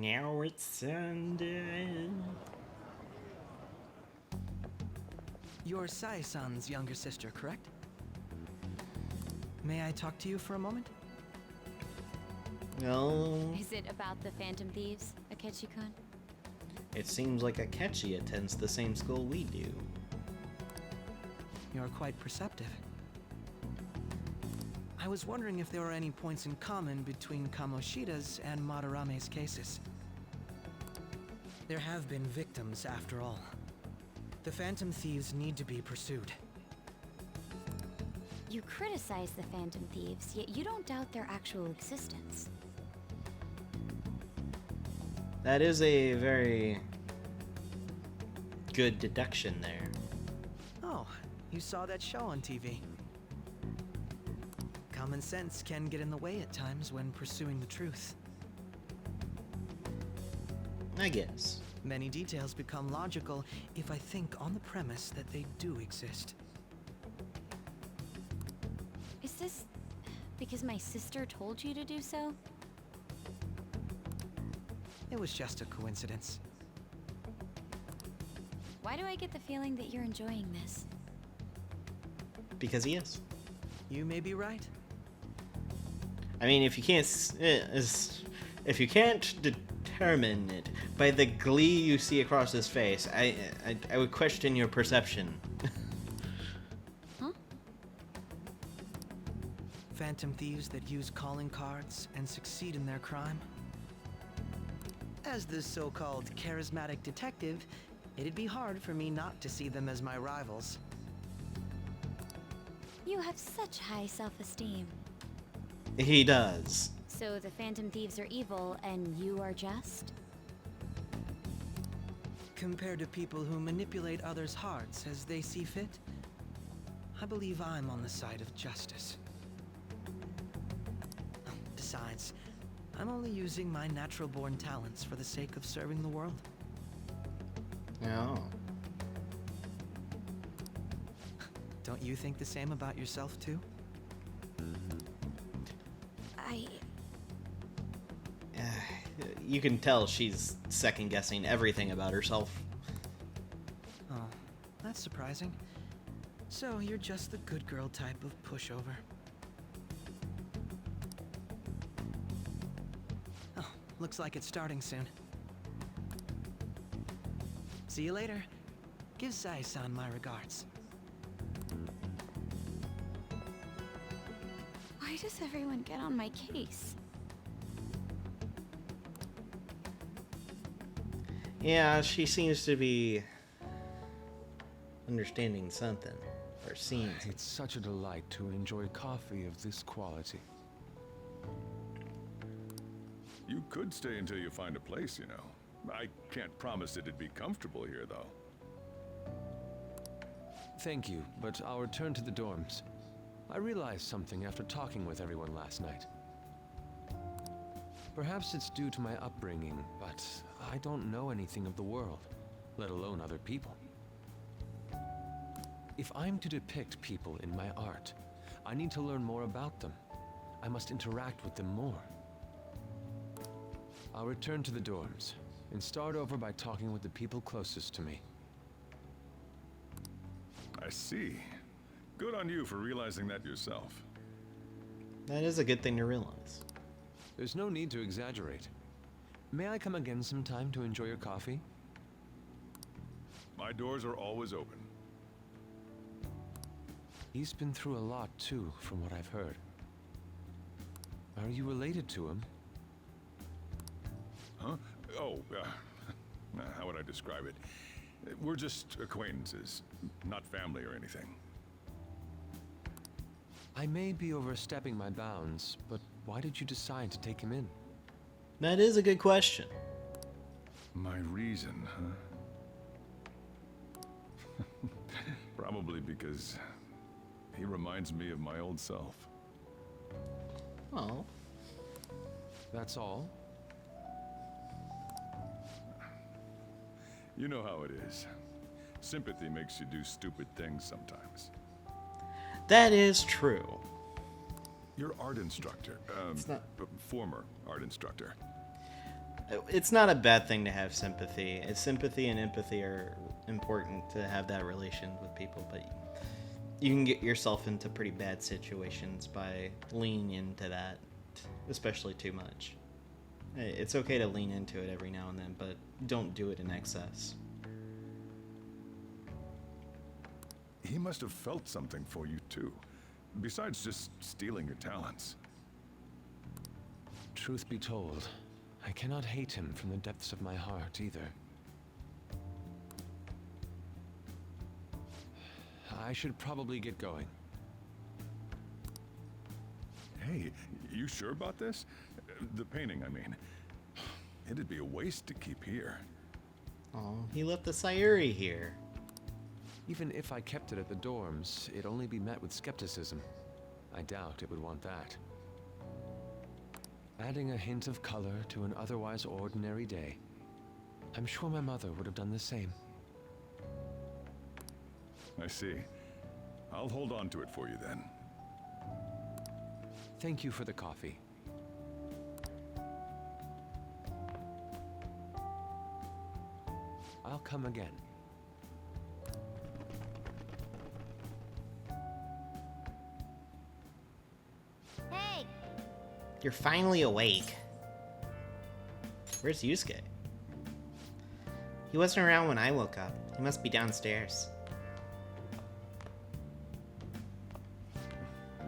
Now it's Sunday. You're Sai-san's younger sister, correct? May I talk to you for a moment? No. Is it about the Phantom Thieves, Akechi-kun? It seems like Akechi attends the same school we do. You're quite perceptive. I was wondering if there were any points in common between Kamoshida's and Madarame's cases. There have been victims, after all. The Phantom Thieves need to be pursued. You criticize the Phantom Thieves, yet you don't doubt their actual existence. That is a very good deduction there. Oh, you saw that show on TV. Common sense can get in the way at times when pursuing the truth. I guess. Many details become logical if I think on the premise that they do exist. Is this because my sister told you to do so? It was just a coincidence. Why do I get the feeling that you're enjoying this? Because he is. You may be right. I mean, if you can't, if you can't determine it by the glee you see across his face, I would question your perception. Huh? Phantom thieves that use calling cards and succeed in their crime. As the so-called charismatic detective, it'd be hard for me not to see them as my rivals. You have such high self-esteem. He does. So the Phantom Thieves are evil and you are just? Compared to people who manipulate others' hearts as they see fit, I believe I'm on the side of justice. Besides, I'm only using my natural-born talents for the sake of serving the world. Oh. Don't you think the same about yourself, too? You can tell she's second-guessing everything about herself. Oh, that's surprising. So you're just the good girl type of pushover. Oh, looks like it's starting soon. See you later. Give Sai-san my regards. Why does everyone get on my case? Yeah, she seems to be understanding something, or seeing. It's such a delight to enjoy coffee of this quality. You could stay until you find a place, you know. I can't promise it'd be comfortable here, though. Thank you, but I'll return to the dorms. I realized something after talking with everyone last night. Perhaps it's due to my upbringing, but I don't know anything of the world, let alone other people. If I'm to depict people in my art, I need to learn more about them. I must interact with them more. I'll return to the dorms and start over by talking with the people closest to me. I see. Good on you for realizing that yourself. That is a good thing to realize. There's no need to exaggerate. May I come again sometime to enjoy your coffee? My doors are always open. He's been through a lot too, from what I've heard. Are you related to him? Huh? Oh, how would I describe it? We're just acquaintances, not family or anything. I may be overstepping my bounds, but why did you decide to take him in? That is a good question. My reason, huh? Probably because he reminds me of my old self. Oh. That's all? You know how it is. Sympathy makes you do stupid things sometimes. That is true. Your art instructor, It's not... former art instructor. It's not a bad thing to have sympathy. Sympathy and empathy are important to have that relation with people, but you can get yourself into pretty bad situations by leaning into that, especially too much. It's okay to lean into it every now and then, but don't do it in excess. He must have felt something for you too, besides just stealing your talents. Truth be told, I cannot hate him from the depths of my heart either. I should probably get going. Hey, you sure about this? The painting, I mean. It'd be a waste to keep here. Oh, he left the Sayuri here. Even if I kept it at the dorms, it'd only be met with skepticism. I doubt it would want that. Adding a hint of color to an otherwise ordinary day. I'm sure my mother would have done the same. I see. I'll hold on to it for you then. Thank you for the coffee. I'll come again. Hey! You're finally awake. Where's Yusuke? He wasn't around when I woke up. He must be downstairs.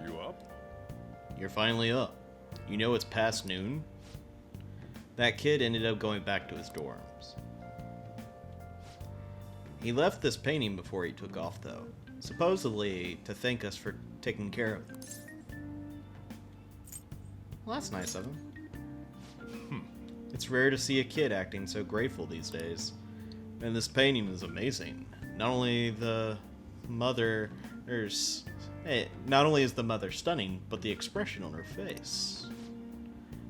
You up? You're finally up. You know it's past noon? That kid ended up going back to his dorms. He left this painting before he took off, though. Supposedly to thank us for taking care of him. Well, that's nice of him. It's rare to see a kid acting so grateful these days. And this painting is amazing. Not only is the mother stunning, but the expression on her face.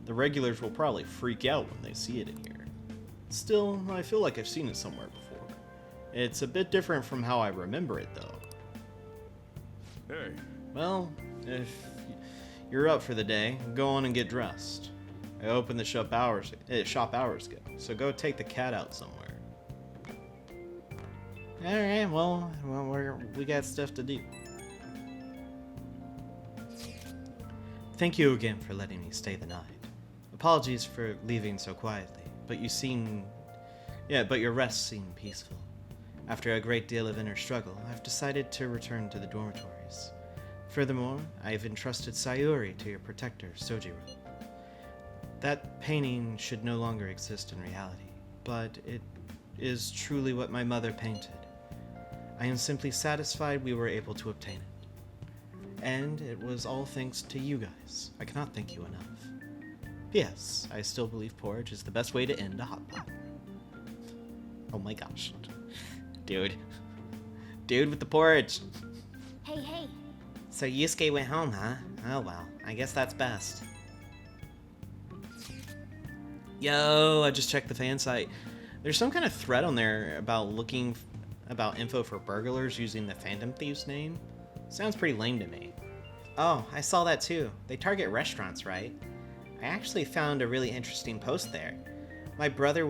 The regulars will probably freak out when they see it in here. Still, I feel like I've seen it somewhere before. It's a bit different from how I remember it, though. Hey, Well, if you're up for the day, go on and get dressed. I opened the shop hours ago, so go take the cat out somewhere. Alright, well we got stuff to do. Thank you again for letting me stay the night. Apologies for leaving so quietly, but your rest seemed peaceful. After a great deal of inner struggle, I've decided to return to the dormitories. Furthermore, I have entrusted Sayuri to your protector, Sojiro. That painting should no longer exist in reality, but it is truly what my mother painted. I am simply satisfied we were able to obtain it. And it was all thanks to you guys. I cannot thank you enough. Yes, I still believe porridge is the best way to end a hot pot. Oh my gosh. Dude. Dude with the porridge. Hey! So Yusuke went home, huh? Oh well, I guess that's best. Yo, I just checked the fan site. There's some kind of thread on there about info for burglars using the Phantom Thieves name. Sounds pretty lame to me. Oh, I saw that too. They target restaurants, right? I actually found a really interesting post there. My brother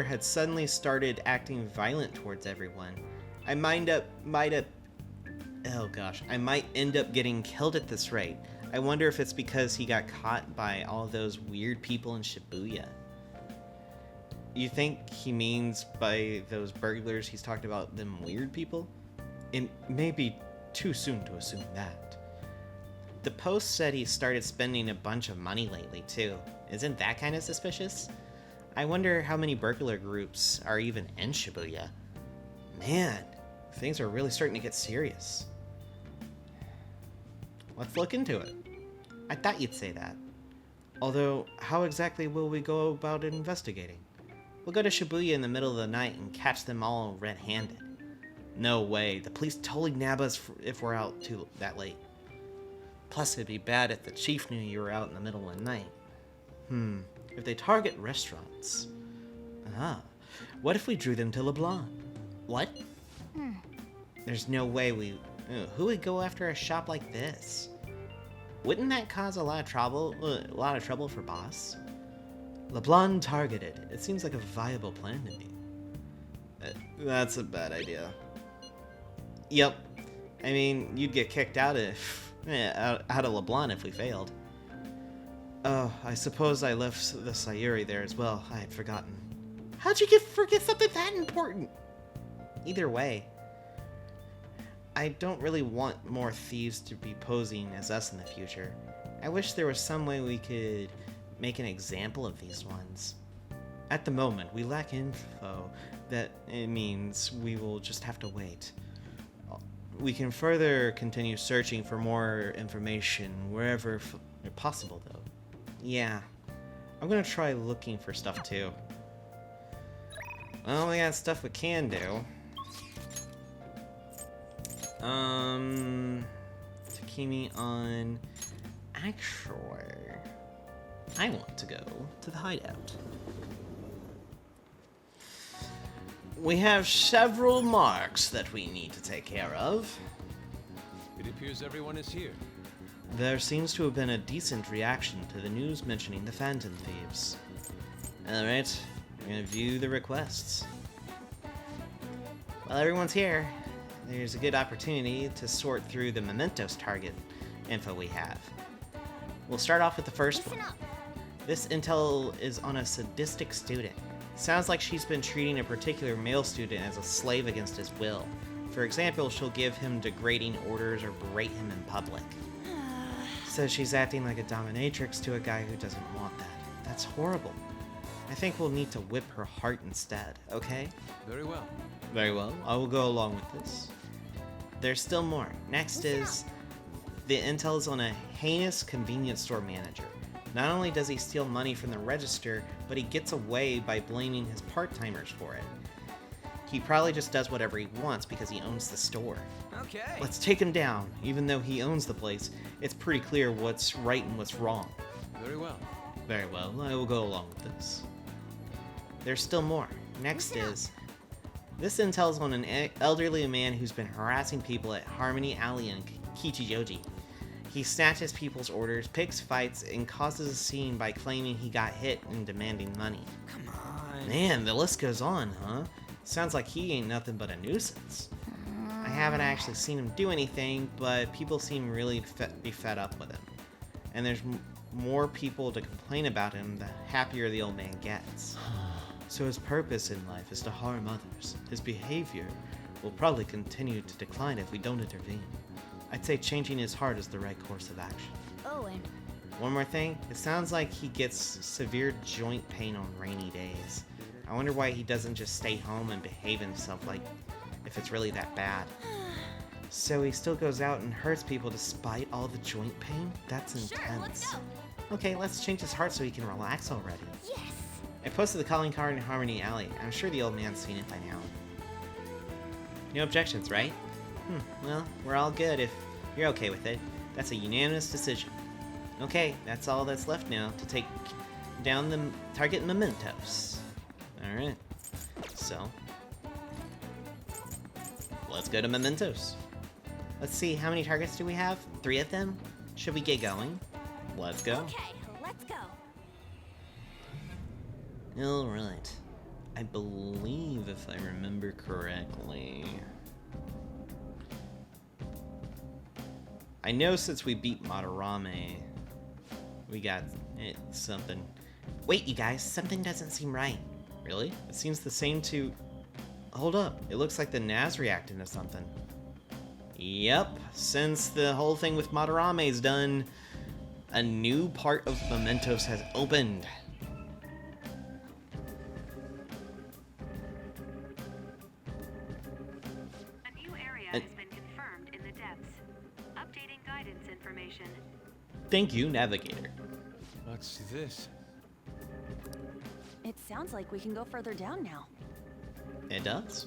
had suddenly started acting violent towards everyone. I might end up getting killed at this rate. I wonder if it's because he got caught by all those weird people in Shibuya. You think he means by those burglars he's talked about them weird people? It may be too soon to assume that. The post said he started spending a bunch of money lately too. Isn't that kind of suspicious? I wonder how many burglar groups are even in Shibuya. Man, things are really starting to get serious. Let's look into it. I thought you'd say that. Although, how exactly will we go about investigating? We'll go to Shibuya in the middle of the night and catch them all red-handed. No way, the police totally nab us if we're out that late. Plus, it'd be bad if the chief knew you were out in the middle of the night. If they target restaurants... what if we drew them to LeBlanc? What? There's no way who would go after a shop like this? Wouldn't that cause a lot of trouble for boss? LeBlanc targeted. It seems like a viable plan to me. That's a bad idea. Yep. I mean, you'd get kicked out of LeBlanc if we failed. Oh, I suppose I left the Sayuri there as well. I had forgotten. How'd you forget something that important? Either way, I don't really want more thieves to be posing as us in the future. I wish there was some way we could make an example of these ones. At the moment, we lack info. That it means we will just have to wait. We can further continue searching for more information wherever possible, though. Yeah, I'm gonna try looking for stuff too. Well, we got stuff we can do. Takimi on... Actually, I want to go to the hideout. We have several marks that we need to take care of. It appears everyone is here. There seems to have been a decent reaction to the news mentioning the Phantom Thieves. Alright, we're gonna view the requests. While everyone's here, there's a good opportunity to sort through the Mementos target info we have. We'll start off with the first one. This intel is on a sadistic student. Sounds like she's been treating a particular male student as a slave against his will. For example, she'll give him degrading orders or berate him in public. So she's acting like a dominatrix to a guy who doesn't want that. That's horrible. I think we'll need to whip her heart instead, okay? Very well. Very well. I will go along with this. There's still more. Next is... the intel is on a heinous convenience store manager. Not only does he steal money from the register, but he gets away by blaming his part-timers for it. He probably just does whatever he wants because he owns the store. Okay. Let's take him down. Even though he owns the place, it's pretty clear what's right and what's wrong. Very well. Very well, I will go along with this. There's still more. Next is... this intel's on an elderly man who's been harassing people at Harmony Alley in Kichijoji. He snatches people's orders, picks fights, and causes a scene by claiming he got hit and demanding money. Come on. Man, the list goes on, huh? Sounds like he ain't nothing but a nuisance. I haven't actually seen him do anything, but people seem really be fed up with him. And there's more people to complain about him, the happier the old man gets. So his purpose in life is to harm others. His behavior will probably continue to decline if we don't intervene. I'd say changing his heart is the right course of action. Oh, and One more thing, it sounds like he gets severe joint pain on rainy days. I wonder why he doesn't just stay home and behave himself, like if it's really that bad. So he still goes out and hurts people despite all the joint pain? That's intense. sure, let's go. Okay, let's change his heart so he can relax already. Yes. I posted the calling card in Harmony Alley. I'm sure the old man's seen it by now. No objections, right? Well, we're all good if you're okay with it. That's a unanimous decision. Okay, that's all that's left now to take down the target Mementos. Alright, so let's go to Mementos. Let's see, how many targets do we have? 3 of them? Should we get going? Let's go. Okay, let's go. Alright. I believe, if I remember correctly... I know since we beat Madarame, we got something. Wait, you guys, something doesn't seem right. Really? It seems the same to... Hold up, it looks like the NAS reacted to something. Yep, since the whole thing with Madarame is done, a new part of Mementos has opened. A new area has been confirmed in the depths. Updating guidance information. Thank you, Navigator. What's this? It sounds like we can go further down now. It does.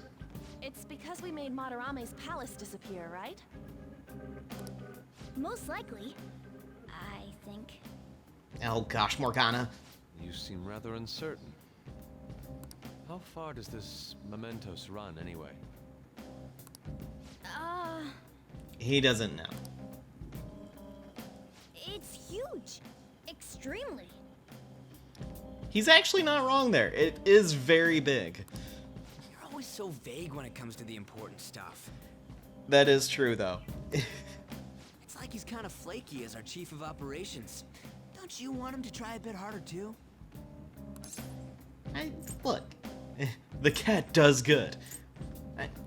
It's because we made Madarame's palace disappear, right? Most likely, I think. Oh gosh, Morgana. You seem rather uncertain. How far does this Mementos run, anyway? He doesn't know. extremely. He's actually not wrong there. It is very big. You're always so vague when it comes to the important stuff. That is true, though. It's like he's kind of flaky as our chief of operations. Don't you want him to try a bit harder too? Look, the cat does good.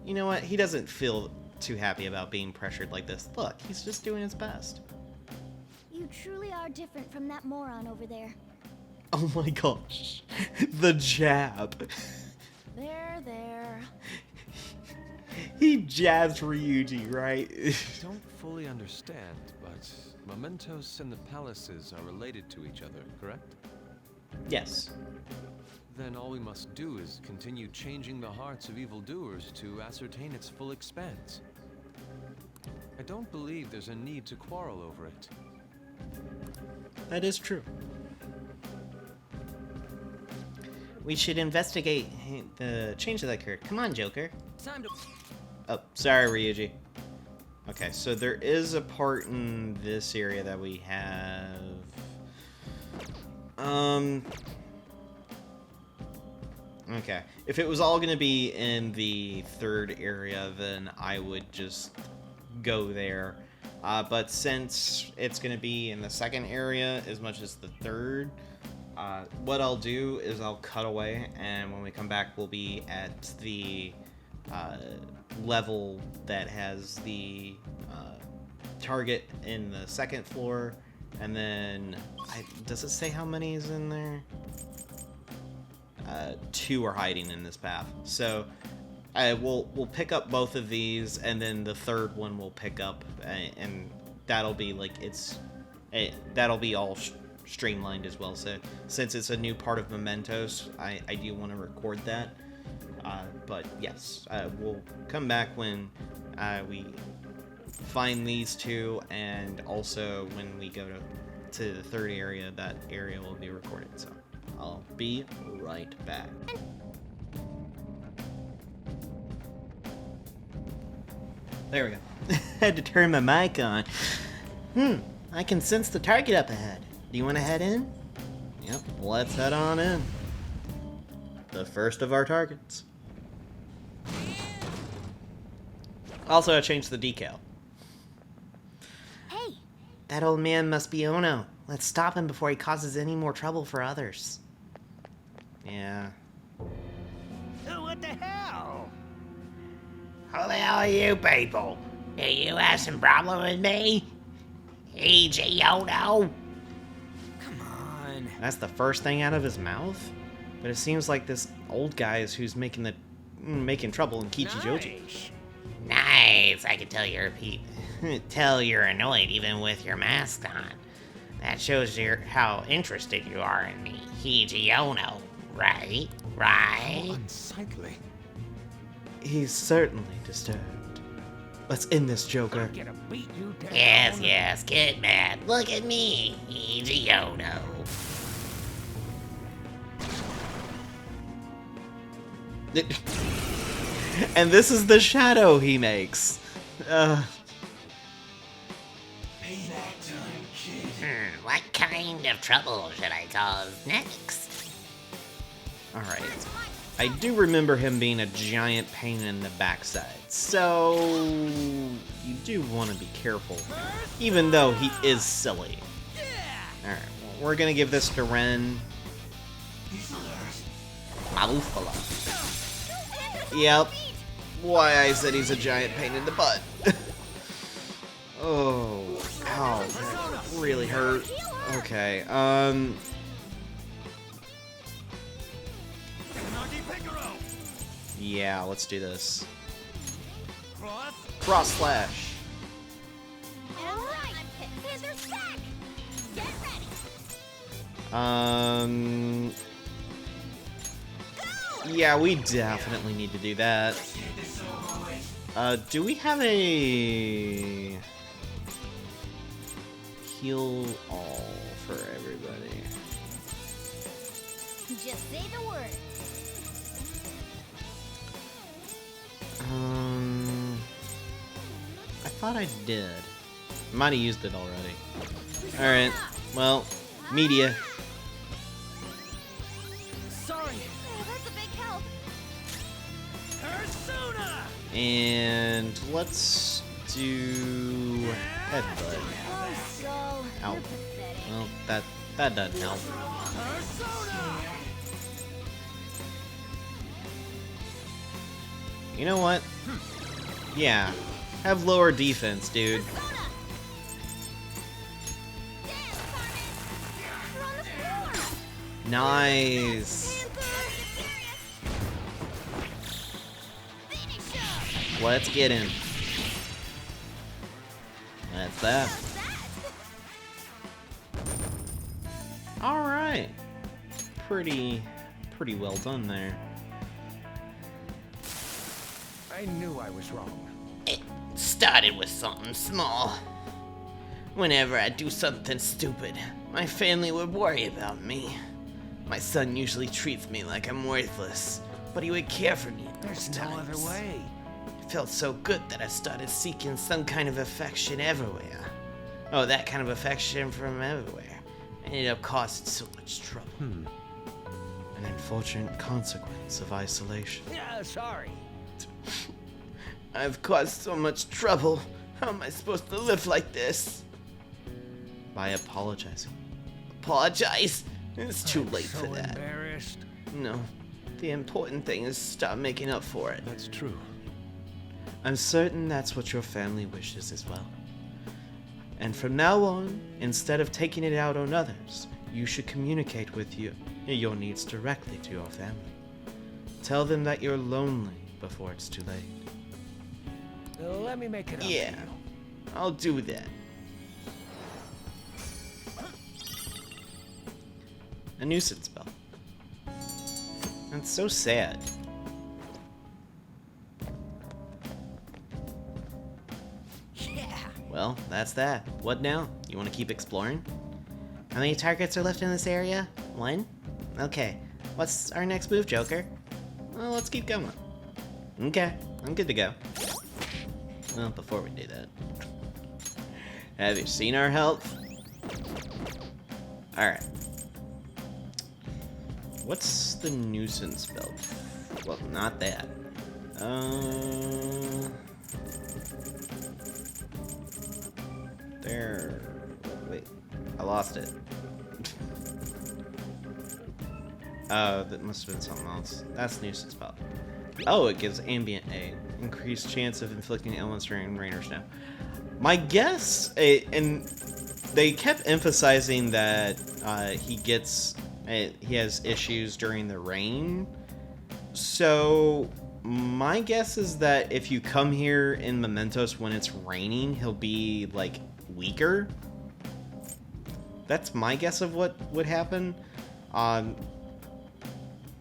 You know what? He doesn't feel too happy about being pressured like this. Look, he's just doing his best. You truly are different from that moron over there. Oh my gosh. The jab. There. He jabs Ryuji, right? I don't fully understand, but Mementos and the palaces are related to each other, correct? Yes. Then all we must do is continue changing the hearts of evildoers to ascertain its full expanse. I don't believe there's a need to quarrel over it. That is true. We should investigate the change that occurred. Come on, Joker. Time to. Oh, sorry, Ryuji. Okay, so there is a part in this area that we have... Okay, if it was all going to be in the third area, then I would just go there. But since it's going to be in the second area as much as the third, what I'll do is I'll cut away, and when we come back, we'll be at the level that has the target in the second floor, and then does it say how many is in there? 2 are hiding in this path, so we'll pick up both of these, and then the third one we'll pick up, and that'll be like that'll be all streamlined as well. So since it's a new part of Mementos, I do want to record that. But yes, we'll come back when we find these 2, and also when we go to the third area, that area will be recorded. So I'll be right back. There we go. Had to turn my mic on. I can sense the target up ahead. Do you want to head in? Yep, let's head on in. The first of our targets. Also, I changed the decal. Hey, That old man must be Ono. Let's stop him before he causes any more trouble for others. Yeah. What the hell? Who the hell are you people? Do you have some problem with me? E.G. Ono? Come on. That's the first thing out of his mouth? But it seems like this old guy is who's making trouble in Kichijoji. Nice. I can tell tell you're annoyed even with your mask on. That shows how interested you are in me, E.G. Ono. Right? How unsightly. He's certainly disturbed. Let's end this, Joker. Yes, get mad. Look at me, E.G. Ono. And this is the shadow he makes. What kind of trouble should I cause next? Alright. I do remember him being a giant pain in the backside, so you do want to be careful, even though he is silly. Alright, well, we're gonna give this to Ren. Malufala. Yep. Why I said he's a giant pain in the butt. Oh, ow, that really hurt. Okay, yeah, let's do this. Cross slash. Alright, Panther's back! Get ready! Yeah, we definitely need to do that. Do we have a heal all for everybody? just say the word. I thought I did. Might have used it already. Alright, well, Media. Sorry. Oh, that's a big help. Persona! And let's do headbutt. Oh, so Ow. you're pathetic. Well, that doesn't help. Persona! You know what? Yeah. Have lower defense, dude. Persona! Damn, Carmen! You're on the floor! Nice. Panther! Get serious! Finish him! Let's get him. That's that. How's that? All right. Pretty well done there. I knew I was wrong. It started with something small. Whenever I do something stupid, my family would worry about me. My son usually treats me like I'm worthless, but he would care for me in those There's no times. other way. It felt so good that I started seeking some kind of affection everywhere. Oh, that kind of affection from everywhere. I ended up causing so much trouble. An unfortunate consequence of isolation. Yeah, sorry. I've caused so much trouble. How am I supposed to live like this? By apologizing. Apologize? It's too I'm late so for that. Embarrassed. No. The important thing is start making up for it. That's true. I'm certain that's what your family wishes as well. And from now on, instead of taking it out on others, you should communicate with your needs directly to your family. Tell them that you're lonely before it's too late. Let me make it up Yeah, to you. I'll do that. A nuisance bell. That's so sad. Yeah! Well, that's that. What now? You want to keep exploring? How many targets are left in this area? One? Okay. What's our next move, Joker? Well, let's keep going. Okay, I'm good to go. Well, before we do that, have you seen our health? Alright. What's the nuisance belt? Well, not that. There. Wait, I lost it. Oh, that must have been something else. That's nuisance belt. Oh, it gives ambient aid. Increased chance of inflicting elements during rain or snow. My guess, and they kept emphasizing that he has issues during the rain. So my guess is that if you come here in Mementos when it's raining, he'll be like weaker. That's my guess of what would happen.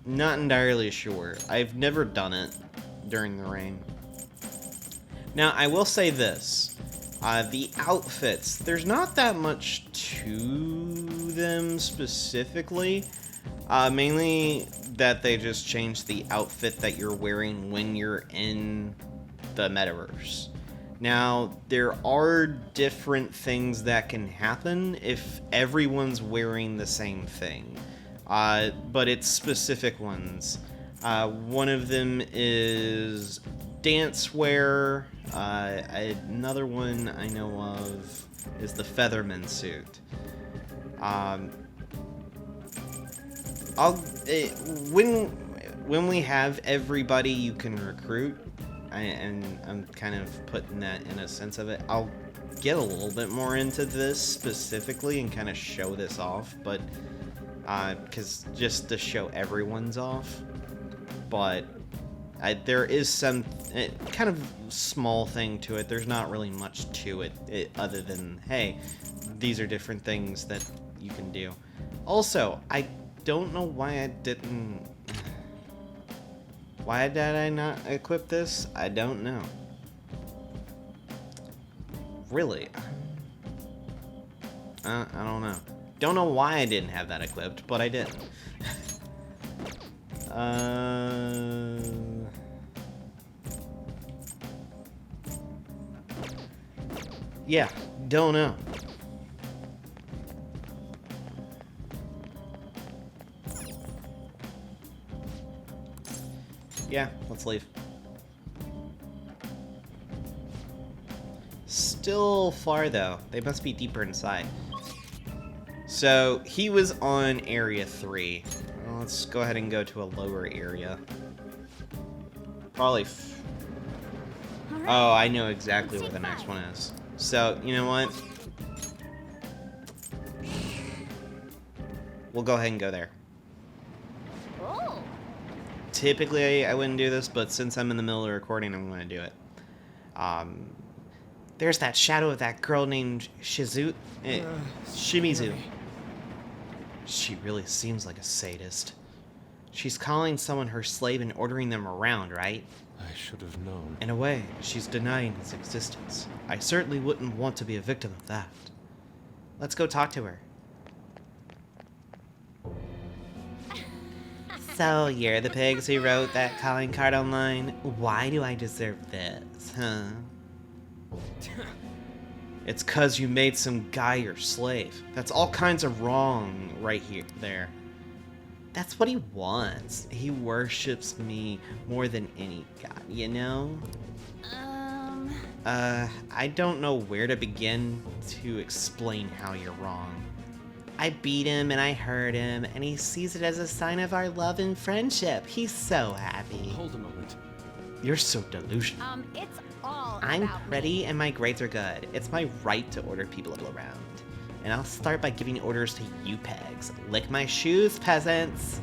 Not entirely sure. I've never done it during the rain. Now, I will say this. The outfits, there's not that much to them specifically. Mainly that they just changed the outfit that you're wearing when you're in the metaverse. Now, there are different things that can happen if everyone's wearing the same thing. But it's specific ones. One of them is dance wear. Another one I know of is the Featherman suit. When we have everybody you can recruit, and I'm kind of putting that in a sense of it, I'll get a little bit more into this specifically and kind of show this off, but because just to show everyone's off, but there is some kind of small thing to it. There's not really much to it other than, hey, these are different things that you can do. Also, I don't know why I didn't... Why did I not equip this? I don't know. Really? I don't know. Don't know why I didn't have that equipped, but I didn't. Yeah, don't know. Yeah, let's leave. Still far though. They must be deeper inside. So he was on area 3. Well, let's go ahead and go to a lower area. Probably. Oh, I know exactly where the next one is. So, you know what? We'll go ahead and go there. Oh. Typically, I wouldn't do this, but since I'm in the middle of recording, I'm going to do it. There's that shadow of that girl named Shimizu. She really seems like a sadist. She's calling someone her slave and ordering them around, right? I should have known. In a way, she's denying his existence. I certainly wouldn't want to be a victim of that. Let's go talk to her. So, you're the pigs who wrote that calling card online? Why do I deserve this, huh? It's 'cause you made some guy your slave. That's all kinds of wrong right there. That's what he wants. He worships me more than any god, you know? I don't know where to begin to explain how you're wrong. I beat him and I hurt him, and he sees it as a sign of our love and friendship. He's so happy. Hold a moment. You're so delusional. It's all I'm about pretty and my grades are good. It's my right to order people around. And I'll start by giving orders to you pegs. Lick my shoes, peasants.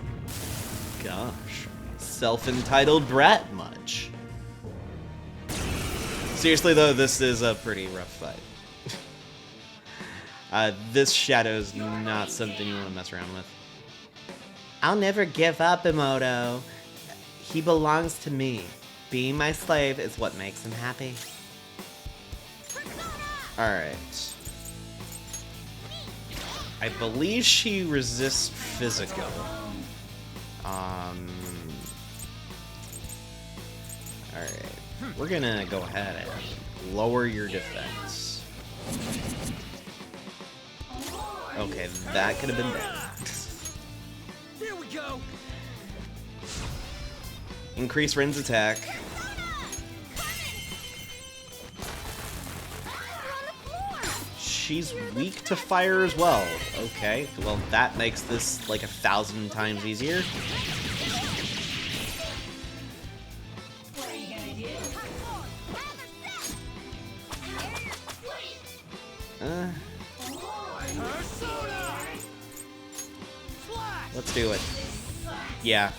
Gosh, self-entitled brat much. Seriously though, this is a pretty rough fight. This shadow's not something you want to mess around with. I'll never give up, Emoto. He belongs to me. Being my slave is what makes him happy. Alright. I believe she resists physical. Alright. We're gonna go ahead and lower your defense. Okay, that could have been bad. Here we go. Increase Ren's attack. She's weak to fire as well. Okay, well that makes this like 1,000 times easier. Let's do it. Yeah,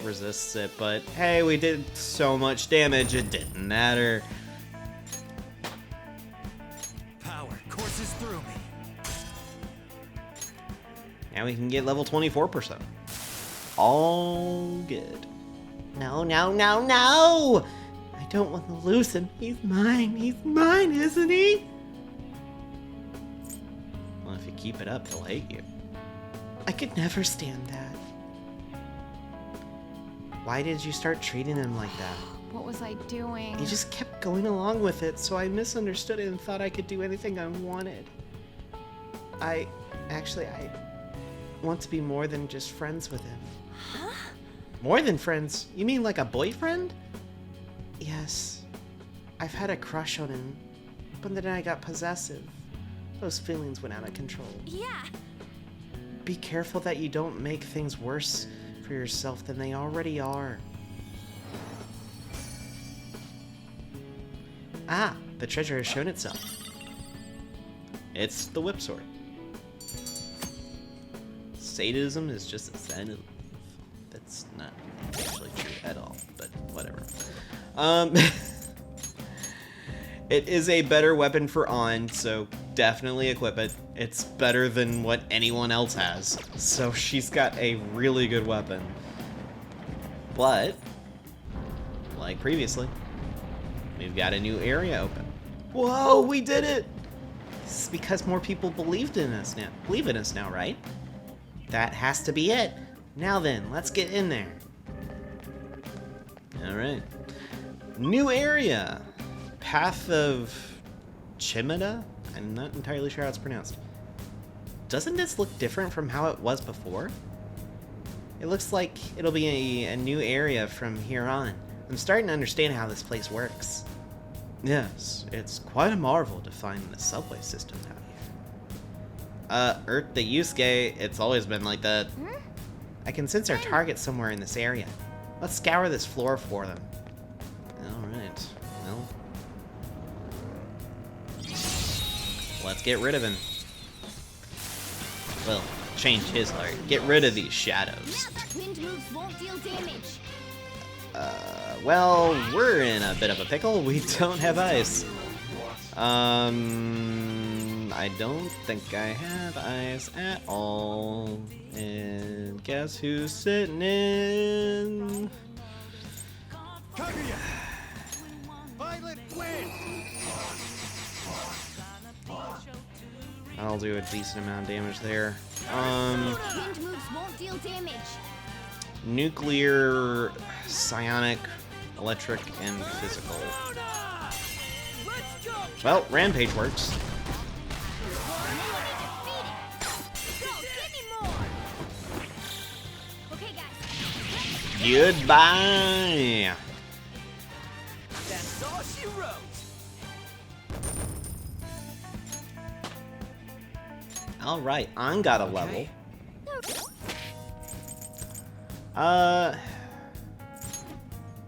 resists it, but hey, we did so much damage, it didn't matter. Power courses through me. Now we can get level 24%. All good. No, no, no, no! I don't want to lose him. He's mine, isn't he? Well, if you keep it up, he'll hate you. I could never stand that. Why did you start treating him like that? What was I doing? He just kept going along with it, so I misunderstood it and thought I could do anything I wanted. I want to be more than just friends with him. Huh? More than friends? You mean like a boyfriend? Yes. I've had a crush on him, but then I got possessive. Those feelings went out of control. Yeah. Be careful that you don't make things worse for yourself than they already are. Ah, the treasure has shown itself. It's the whip sword. Sadism is just a sign of... That's not actually true at all, but whatever. It is a better weapon for On, so definitely equip it. It's better than what anyone else has. So she's got a really good weapon. But, like previously, we've got a new area open. Whoa, we did it! This is because more people believe in us now, right? That has to be it. Now then, let's get in there. Alright. New area. Path of Chimida? I'm not entirely sure how it's pronounced. Doesn't this look different from how it was before? It looks like it'll be a new area from here on. I'm starting to understand how this place works. Yes, it's quite a marvel to find the subway system out here. Earth the Yusuke, it's always been like that. I can sense our target somewhere in this area. Let's scour this floor for them. Alright, well. Let's get rid of him. Well, change his heart. Get rid of these shadows. Wind moves won't deal damage. Well, we're in a bit of a pickle. We don't have ice. I don't think I have ice at all. And guess who's sitting in? Kaguya! Violet wind! I'll do a decent amount of damage there. Wind moves won't deal damage. Nuclear, psionic, electric, and physical. Let's go! Well, Rampage works. Okay, guys. Goodbye! That's all she wrote! Alright, An got a level.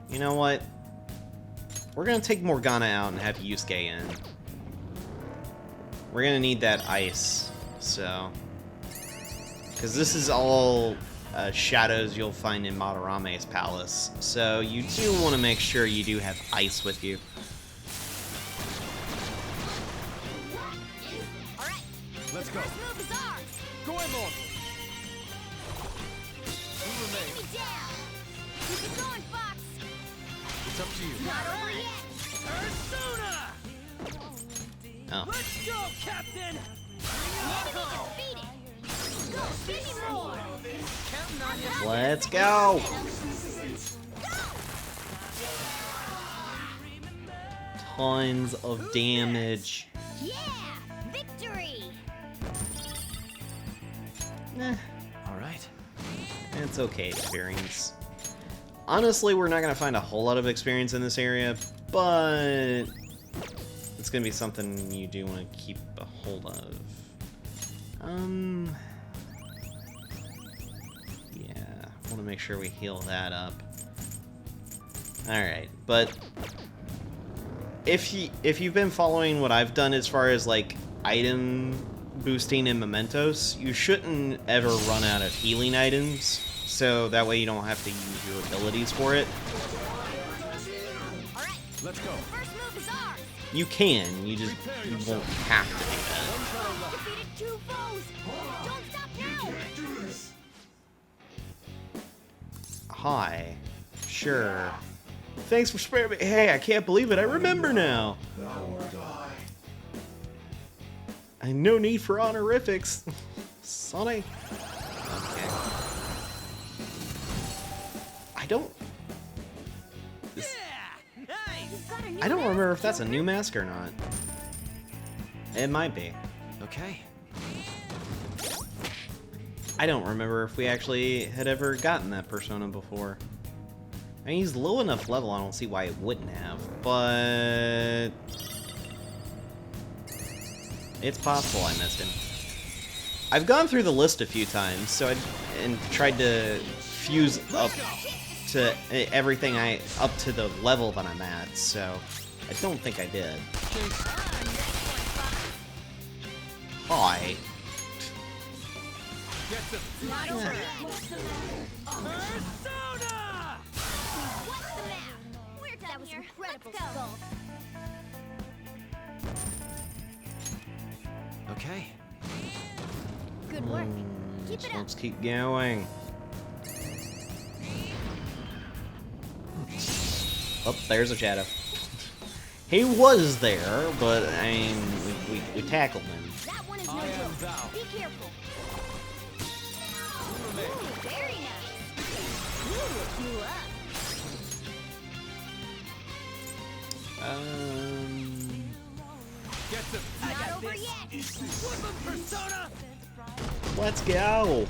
You know what? We're gonna take Morgana out and have Yusuke in. We're gonna need that ice, so... Because this is all shadows you'll find in Madarame's palace, so you do want to make sure you do have ice with you. Let's go! Move is ours. Go in, Lord! Who Get remains? me down. Keep it going, Fox. It's up to you. Not over yet. Persona! Oh. Let's go, Captain! Enemy defeated. Go, give me more. Counting on you. Let's go! Tons of damage. Yeah, victory. All right. It's okay, experience. Honestly, we're not gonna find a whole lot of experience in this area, but it's gonna be something you do want to keep a hold of. Yeah, want to make sure we heal that up. Alright, but if you've been following what I've done as far as like item boosting in Mementos, you shouldn't ever run out of healing items, so that way you don't have to use your abilities for it. All right, Let's go. first move is ours. You can, you won't have to do Defeated 2 foes. Don't stop now. that. Hi. Sure. Thanks for sparing me. Hey, I can't believe it. I remember now. And no need for honorifics. Sonny. Okay. I don't remember if that's a new mask or not. It might be. Okay. I don't remember if we actually had ever gotten that persona before. I mean, he's low enough level, I don't see why it wouldn't have, but... It's possible I missed him. I've gone through the list a few times, and tried to fuse up to everything up to the level that I'm at, so I don't think I did. Hi. Not over yet. Persona! What's the map? We're done here. Incredible skull. Okay. Good work. Keep So it up. let's keep going. Oh, there's a shadow. He was there, but I mean, we tackled him. That one is no I am joke. thou. Be careful. Ooh, very nice. We'll look you up. Get them. Not over yet. Woodland Persona! Let's go.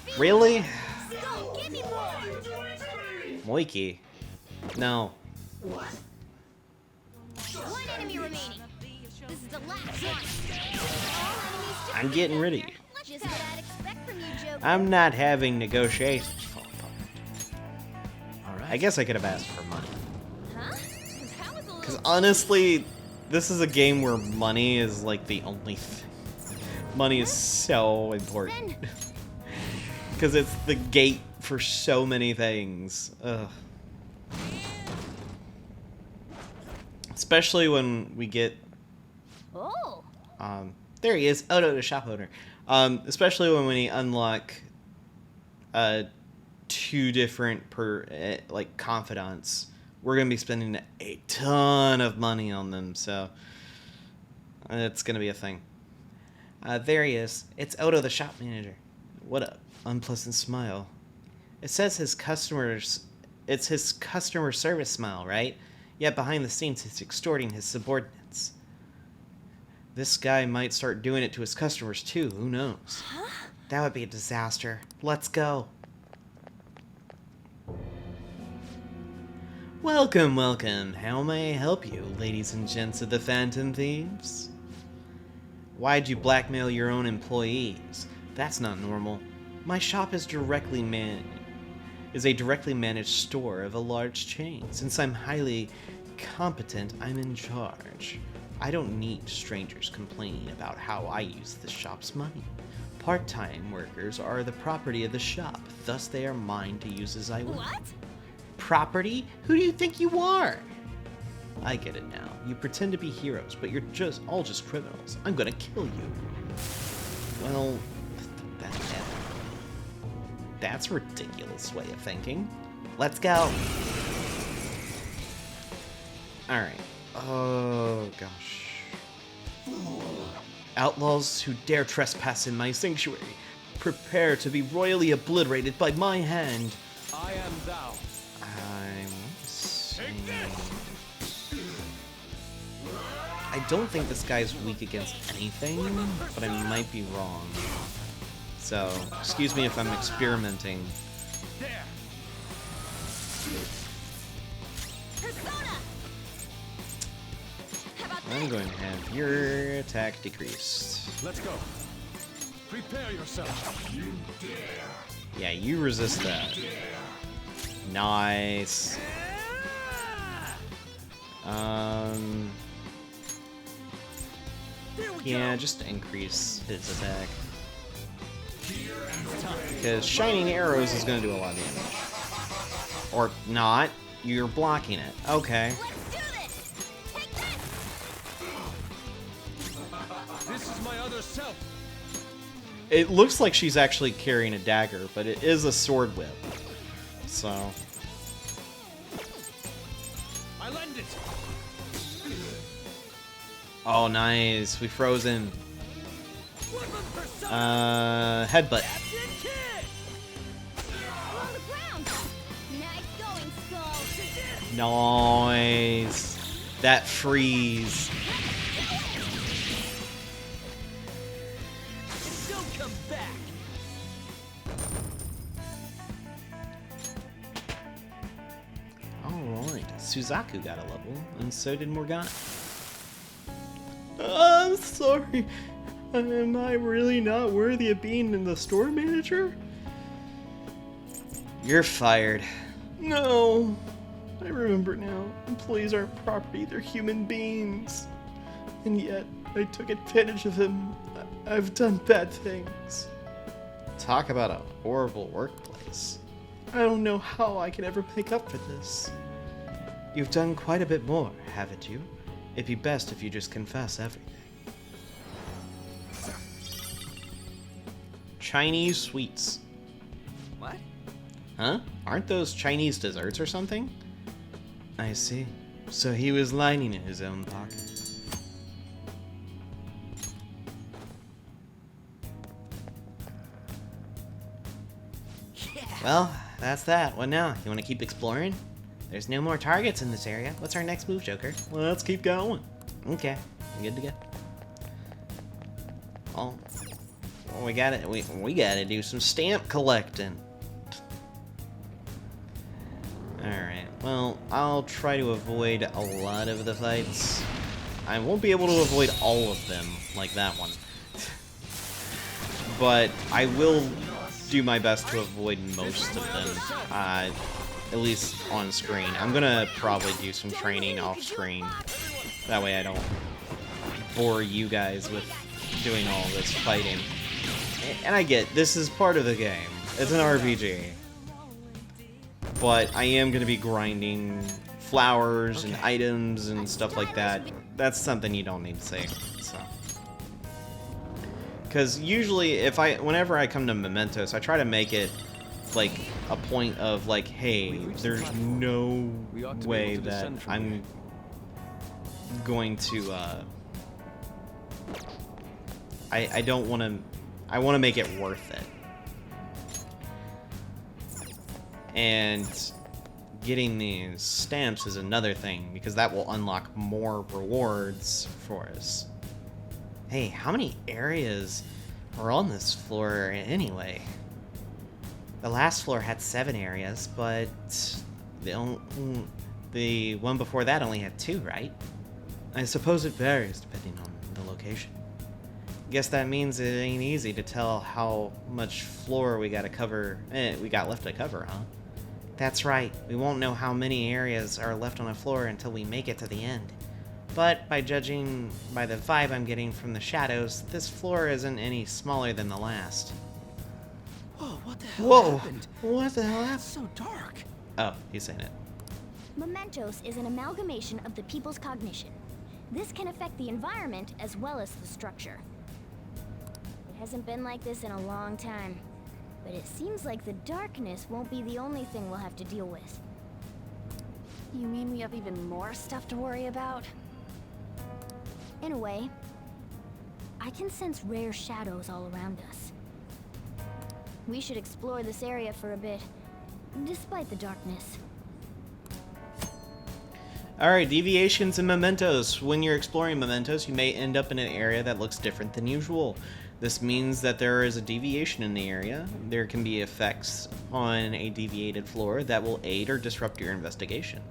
Enemy Really? Go, give me more! Moiki? No. One enemy remaining. This is the last one. I'm getting rid of you. Just what I'd expect from you, Joker. I'm not having negotiations. All right. I guess I could have asked for money. Huh? That was a Because little... honestly, this is a game where money is like the only thing. Money is so important. Because it's the gate for so many things. Ugh. Especially when we get... Oh. There he is. Oh no, the shop owner. Especially when we unlock 2 different like confidants. We're gonna be spending a ton of money on them, so it's gonna be a thing. There he is. It's Odo, the shop manager. What a unpleasant smile. It says his customers. It's his customer service smile, right? Yet behind the scenes, he's extorting his subordinates. This guy might start doing it to his customers too. Who knows? Huh? That would be a disaster. Let's go. Welcome, welcome. How may I help you, ladies and gents of the Phantom Thieves? Why'd you blackmail your own employees? That's not normal. My shop is a directly managed store of a large chain. Since I'm highly competent, I'm in charge. I don't need strangers complaining about how I use the shop's money. Part-time workers are the property of the shop, thus they are mine to use as I will. What? Property? Who do you think you are? I get it now. You pretend to be heroes, but you're all just criminals. I'm gonna kill you. Well, that's a ridiculous way of thinking. Let's go. Alright. Oh, gosh. Outlaws who dare trespass in my sanctuary, prepare to be royally obliterated by my hand. I am thou. I don't think this guy's weak against anything, but I might be wrong. So, excuse me if I'm experimenting. I'm going to have your attack decreased. Let's go. Prepare yourself. You dare. Yeah, you resist that. Nice. Yeah, just increase his attack. Because Shining Arrows is going to do a lot of damage. Or not. You're blocking it. Okay. This is my other self. It looks like she's actually carrying a dagger, but it is a sword whip. So. I lend it. Oh, nice. We froze him. Headbutt. Nice. That freeze. Don't come back. Alright. Suzaku got a level, and so did Morgana. I'm sorry. Am I really not worthy of being in the store manager? You're fired. No. I remember now. Employees aren't property, they're human beings. And yet, I took advantage of them. I've done bad things. Talk about a horrible workplace. I don't know how I can ever make up for this. You've done quite a bit more, haven't you? It'd be best if you just confess everything. Chinese sweets. What? Huh? Aren't those Chinese desserts or something? I see. So he was lining in his own pocket. Yeah. Well, that's that. What now? You want to keep exploring? There's no more targets in this area. What's our next move, Joker? Well, let's keep going. Okay, I'm good to go. Oh, we gotta do some stamp collecting. Alright, well, I'll try to avoid a lot of the fights. I won't be able to avoid all of them, like that one. But I will do my best to avoid most of them, at least on screen. I'm gonna probably do some training off screen. That way I don't bore you guys with doing all this fighting. And I get, this is part of the game. It's an RPG. But I am gonna be grinding flowers and items and stuff like that. That's something you don't need to say, so. Because usually, whenever I come to Mementos, I try to make it like a point of like, hey, there's no way that I'm going to. I don't want to. I want to make it worth it. And getting these stamps is another thing, because that will unlock more rewards for us. Hey, how many areas are on this floor anyway? The last floor had 7 areas, but the one before that only had 2, right? I suppose it varies depending on the location. Guess that means it ain't easy to tell how much floor we got left to cover, huh? That's right, we won't know how many areas are left on a floor until we make it to the end. But by judging by the vibe I'm getting from the shadows, this floor isn't any smaller than the last. Whoa, what the hell happened? What the hell happened? It's so dark. Oh, he's saying it. Mementos is an amalgamation of the people's cognition. This can affect the environment as well as the structure. It hasn't been like this in a long time, but it seems like the darkness won't be the only thing we'll have to deal with. You mean we have even more stuff to worry about? In a way, I can sense rare shadows all around us. We should explore this area for a bit, despite the darkness. Alright, deviations and mementos. When you're exploring mementos, you may end up in an area that looks different than usual. This means that there is a deviation in the area. There can be effects on a deviated floor that will aid or disrupt your investigation.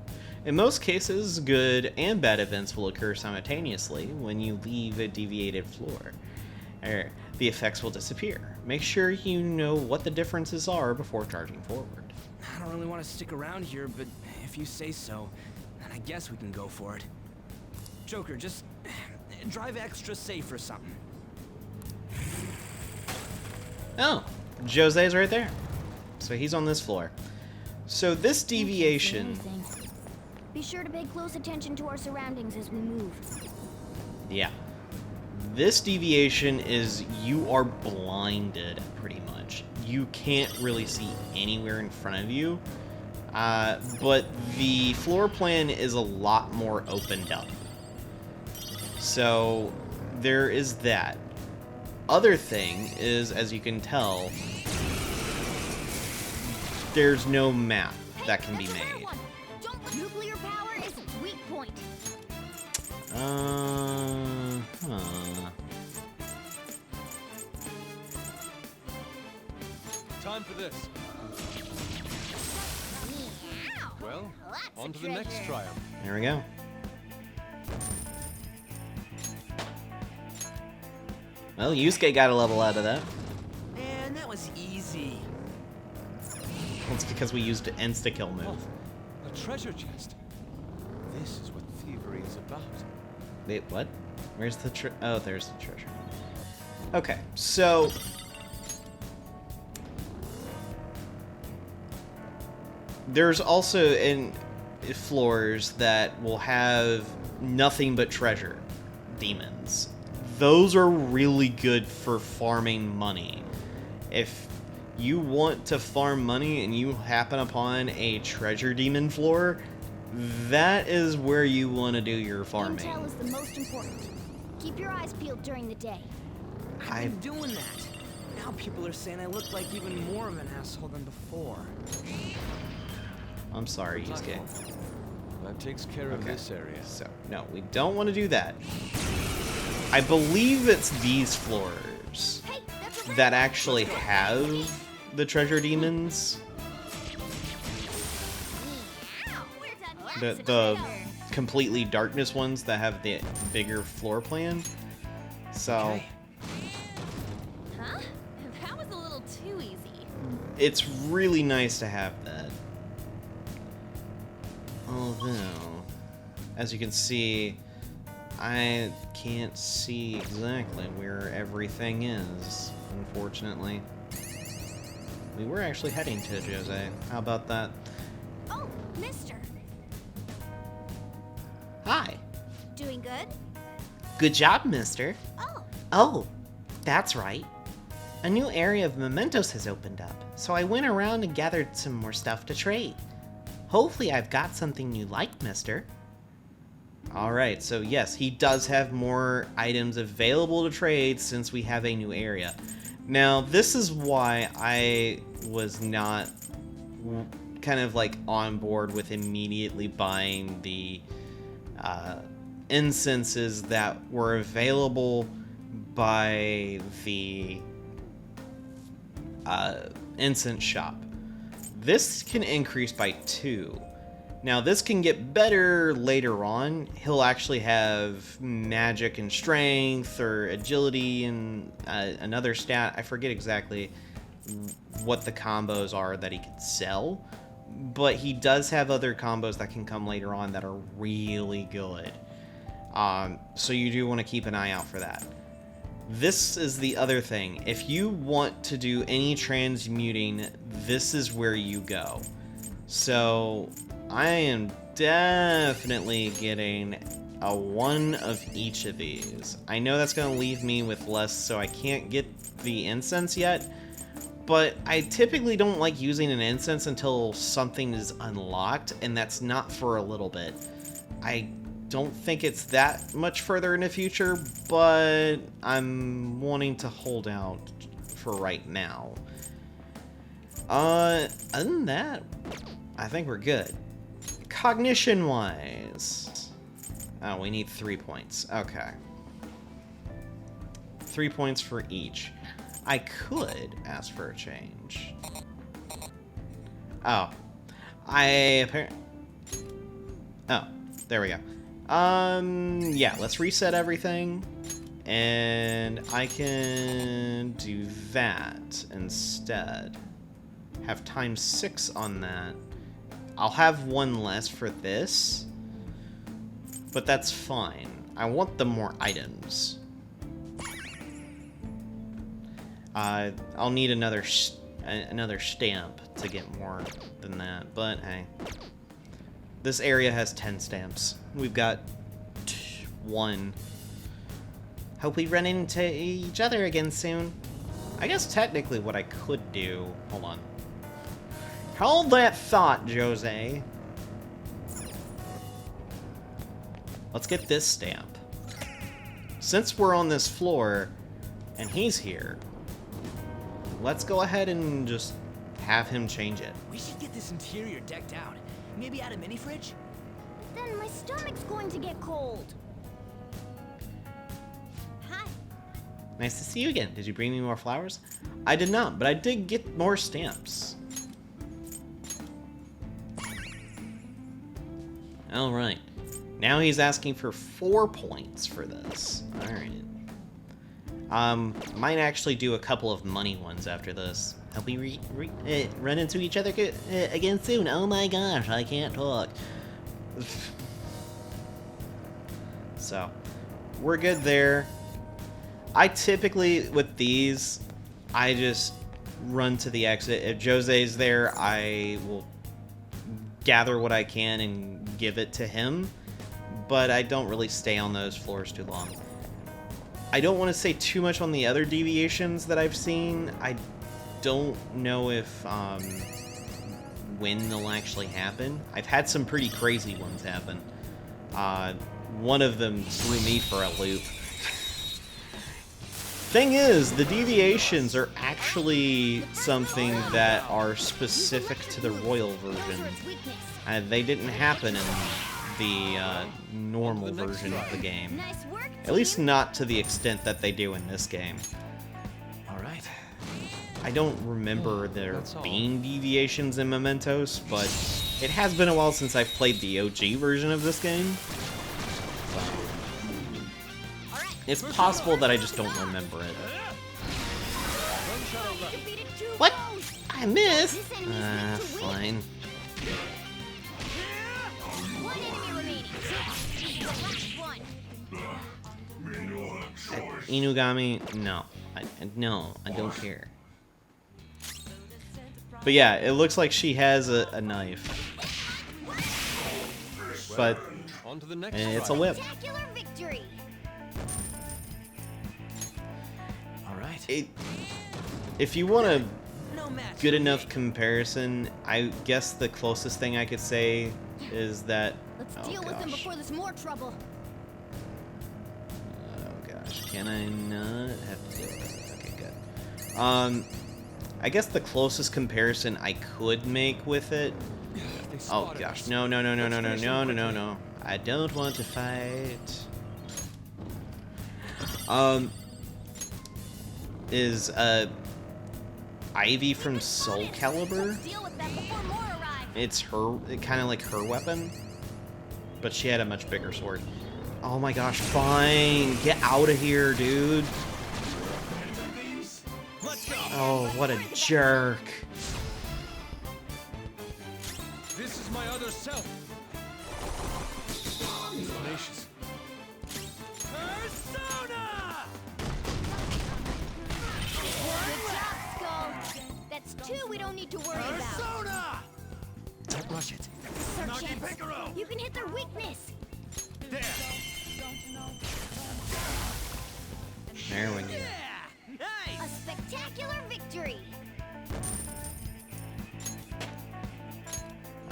In most cases, good and bad events will occur simultaneously when you leave a deviated floor. The effects will disappear. Make sure you know what the differences are before charging forward. I don't really want to stick around here, but if you say so, then I guess we can go for it. Joker, just drive extra safe or something. Oh, Jose's right there. So he's on this floor. So this deviation... Be sure to pay close attention to our surroundings as we move. Yeah. This deviation is you are blinded, pretty much. You can't really see anywhere in front of you. But the floor plan is a lot more opened up. So there is that. Other thing is, as you can tell, there's no map that can be made. Nuclear power is a weak point. Time for this. Well, on to the next triumph. There we go. Well, Yusuke got a level out of that. Man, that was easy. It's because we used an insta-kill move. Oh, a treasure chest. This is what thievery is about. Wait, what? Where's the oh, there's the treasure. Okay, so... there's also floors that will have nothing but treasure demons. Those are really good for farming money. If you want to farm money and you happen upon a treasure demon floor, that is where you want to do your farming. Intel is the most important. Keep your eyes peeled during the day. I've been doing that. Now people are saying I look like even more of an asshole than before. I'm sorry, Yusuke. That takes care of this area. So, no, we don't want to do that. I believe it's these floors. Hey, that's that actually have the treasure demons. The completely darkness ones that have the bigger floor plan. So Okay. Huh? That was a little too easy. it's really nice to have that. Although, as you can see, I can't see exactly where everything is, unfortunately. We were actually heading to Jose. How about that? Oh, mister. Hi. Doing good? Good job, mister. Oh, Oh, that's right. A new area of Mementos has opened up, so I went around and gathered some more stuff to trade. Hopefully I've got something you like, mister. Alright, so yes, he does have more items available to trade since we have a new area. Now, this is why I was not kind of like on board with immediately buying the incenses that were available by the incense shop. This can increase by 2. Now, this can get better later on. He'll actually have magic and strength or agility and another stat. I forget exactly what the combos are that he can sell, but he does have other combos that can come later on that are really good. So you do want to keep an eye out for that. This is the other thing. If you want to do any transmuting, this is where you go. So I am definitely getting a 1 of each of these. I know that's going to leave me with less, so I can't get the incense yet, but I typically don't like using an incense until something is unlocked, and that's not for a little bit. I don't think it's that much further in the future, but I'm wanting to hold out for right now. Other than that, I think we're good. Cognition-wise... Oh, we need 3 points. Okay. 3 points for each. I could ask for a change. Oh. Oh, there we go. Yeah, let's reset everything. And I can do that instead. Have times 6 on that. I'll have 1 less for this, but that's fine. I want the more items. I'll need another stamp to get more than that, but hey. This area has 10 stamps. We've got 1. Hope we run into each other again soon. I guess technically what I could do... Hold on. Hold that thought, Jose. Let's get this stamp. Since we're on this floor, and he's here, let's go ahead and just have him change it. We should get this interior decked out. Maybe add a mini fridge? but then my stomach's going to get cold. Hi. Nice to see you again. Did you bring me more flowers? I did not, but I did get more stamps. Alright. Now he's asking for 4 points for this. Alright. Might actually do a couple of money ones after this. Hope we run into each other again soon. Oh my gosh, I can't talk. So, we're good there. I typically, with these, I just run to the exit. If Jose's there, I will gather what I can and give it to him. But I don't really stay on those floors too long. I don't want to say too much on the other deviations that I've seen. I don't know if when they'll actually happen. I've had some pretty crazy ones happen. One of them threw me for a loop. Thing is, the deviations are actually something that are specific to the royal version. They didn't happen in the normal version of the game. Nice work, At least not to the extent that they do in this game. All right. I don't remember there That's all. being deviations in Mementos, but it has been a while since I've played the OG version of this game. So, it's possible that I just don't remember it. Defeated two What? foes. I missed? This enemy's meant to win. Fine. One enemy remaining. The last one. Inugami? No. No, I don't care. But yeah, it looks like she has a knife. But On to the next it's a trial. whip. Spectacular victory. All right. If you want a No match. good enough comparison, I guess the closest thing I could say is that... Let's Oh deal with them gosh. before there's more trouble. Oh gosh, can I not have to deal with it? Okay, good. I guess the closest comparison I could make with it... They Oh spotted gosh, us. no. Let's finish them quickly. I don't want to fight. Is Ivy from Soul Calibur? Let's deal with them before more arrive. It's her, kind of like her weapon, but she had a much bigger sword. Oh my gosh, fine, get out of here, dude. Let's go. Oh, what a jerk. This is my other self. Tenacious. Persona! Good job, Skull. That's two we don't need to worry about. Persona! Don't rush it. Search Nagi it. Piccolo! You can hit their weakness. There! There we go. Yeah! A Nice! spectacular victory.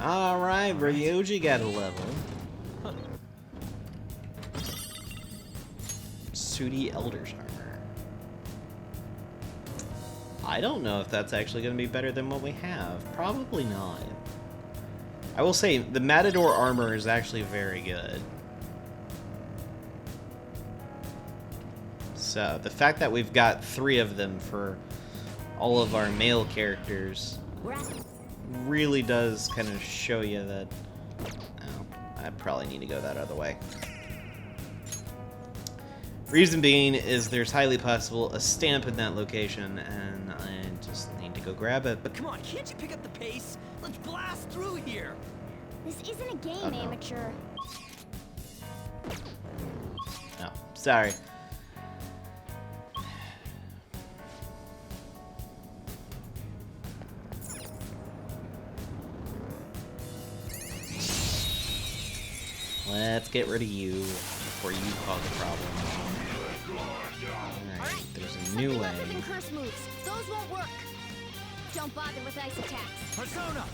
Alright, Ryoji got a level. Sooty Elder's Armor. I don't know if that's actually going to be better than what we have. Probably not. I will say, the Matador armor is actually very good. So, the fact that we've got 3 of them for all of our male characters We're at really does kind of show you that... Oh, I probably need to go that other way. Reason being is there's highly possible a stamp in that location, and I just need to go grab it, but... Come on, can't you pick up the pace? Let's blast through here! This isn't a game, Oh, no. amateur. No, sorry. Let's get rid of you before you cause a problem. Alright, there's a new way. Nothing but curse moves. Those won't work. Don't bother with ice attacks. Persona!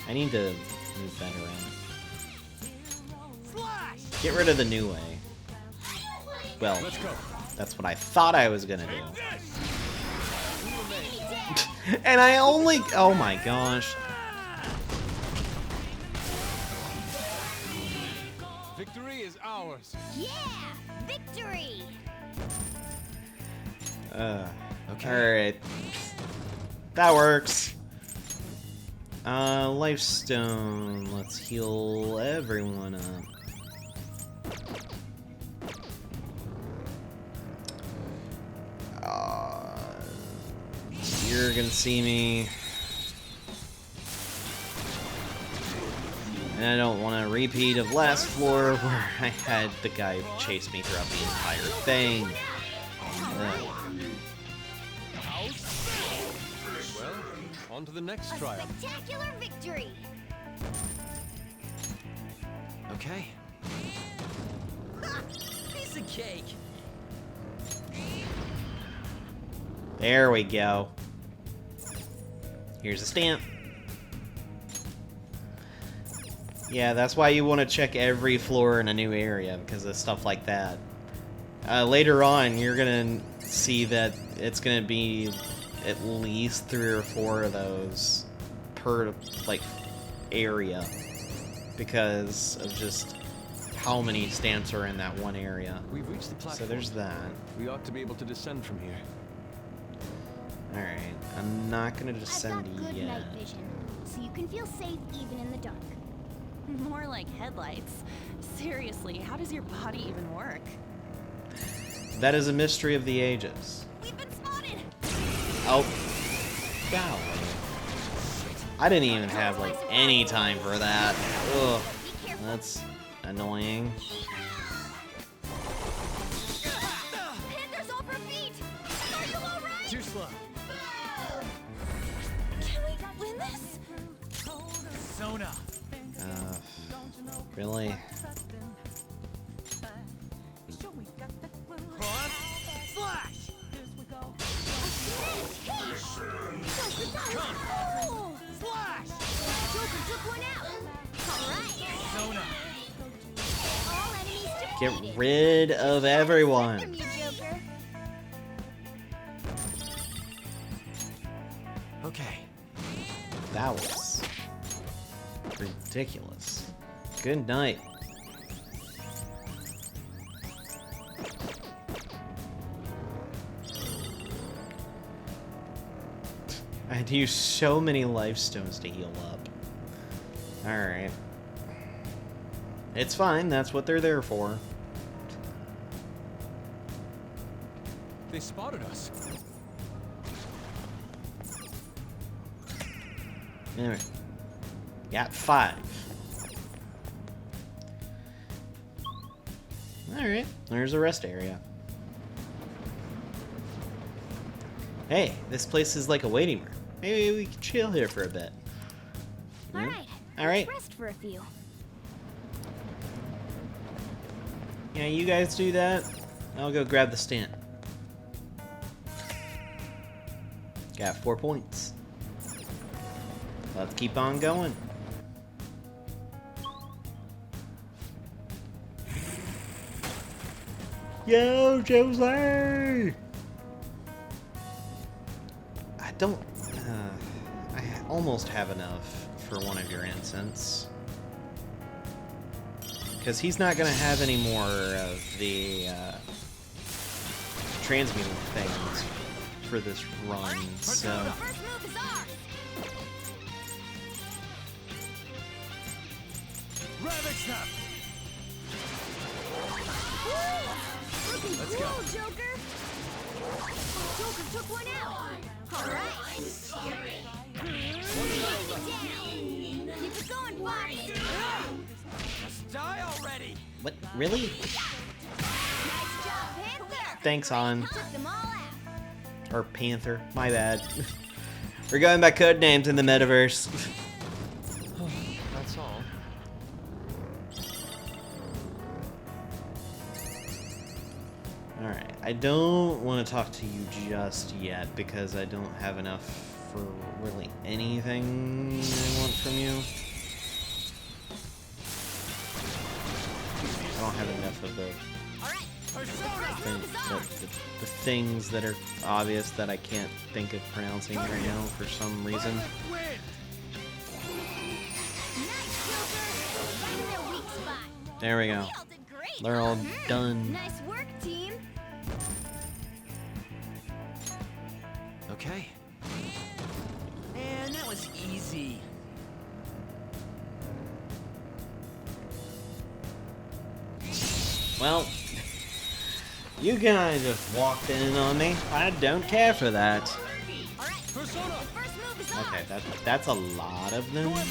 I need to move that around. Slash! Get rid of the new way. Well, Let's go. that's what I thought I was gonna do. This! And I only... Oh my gosh. Victory is ours. Yeah! Victory! Alright. That works. Lifestone. Let's heal everyone up. You're gonna see me. And I don't want a repeat of last floor where I had the guy chase me throughout the entire thing. Well, on to the next A trial. spectacular victory! Okay. Piece of cake! There we go. Here's a stamp. Yeah, that's why you want to check every floor in a new area, because of stuff like that. Later on, you're going to see that it's going to be at least 3 or 4 of those per, like, area. Because of just how many stamps are in that one area. We've reached the platform. So there's that. We ought to be able to descend from here. Alright, I'm not gonna I've descend got good yet. night vision, so you can feel safe even in the dark. More like headlights. Seriously, how does your body even work? That is a mystery of the ages. We've been spotted! Oh. Golly. I didn't even have, like, any time for that. Ugh. That's annoying. Panther's off her feet! Are you alright? Too slow. Can we win this? Sona. Really? Slash! Oh! Slash! Joker took one out! Alright! Sona. All enemies defeated! Get rid of everyone. From you, Joker! Okay. That was ridiculous. Good night. I had to use so many life stones to heal up. Alright. It's fine, that's what they're there for. They spotted us. Anyway. Got 5. Alright, there's the rest area. Hey, this place is like a waiting room. Maybe we can chill here for a bit. Alright, Alright. let's rest for a few. Yeah, you guys do that. I'll go grab the stamp. Got 4 points. Let's keep on going. Yo, Jose! I don't... I almost have enough for one of your incense. Because he's not going to have any more of the transmuting things for this run, so... The first move is ours! Ravage them! Looking Let's cool, go. Joker! Joker took one out! Alright! Keep it going, Fox! Just die already! What? Really? Nice job, Panther! Thanks, Han. Took them all out! Or Panther. My bad. We're going by code names in the metaverse. That's all. Alright, I don't want to talk to you just yet because I don't have enough for really anything I want from you. I don't have enough of the, the things that are obvious that I can't think of pronouncing right now for some reason. There we go. They're all done. Nice work, team! Okay. Man, that was easy. Well, you guys just walked in on me. I don't care for that. Okay, that's a lot of them. Nice,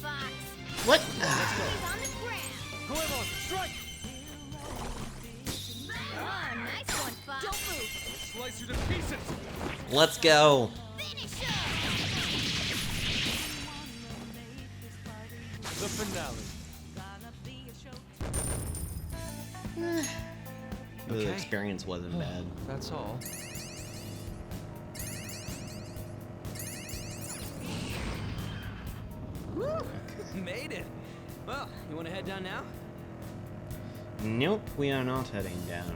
Fox! What? He's on the ground! Strike! Oh, nice one, Fox! Don't move! Slice you to pieces! Let's go. Finish him! The finale. The experience wasn't bad. That's all. Woo! Made it. Well, you want to head down now? Nope, we are not heading down.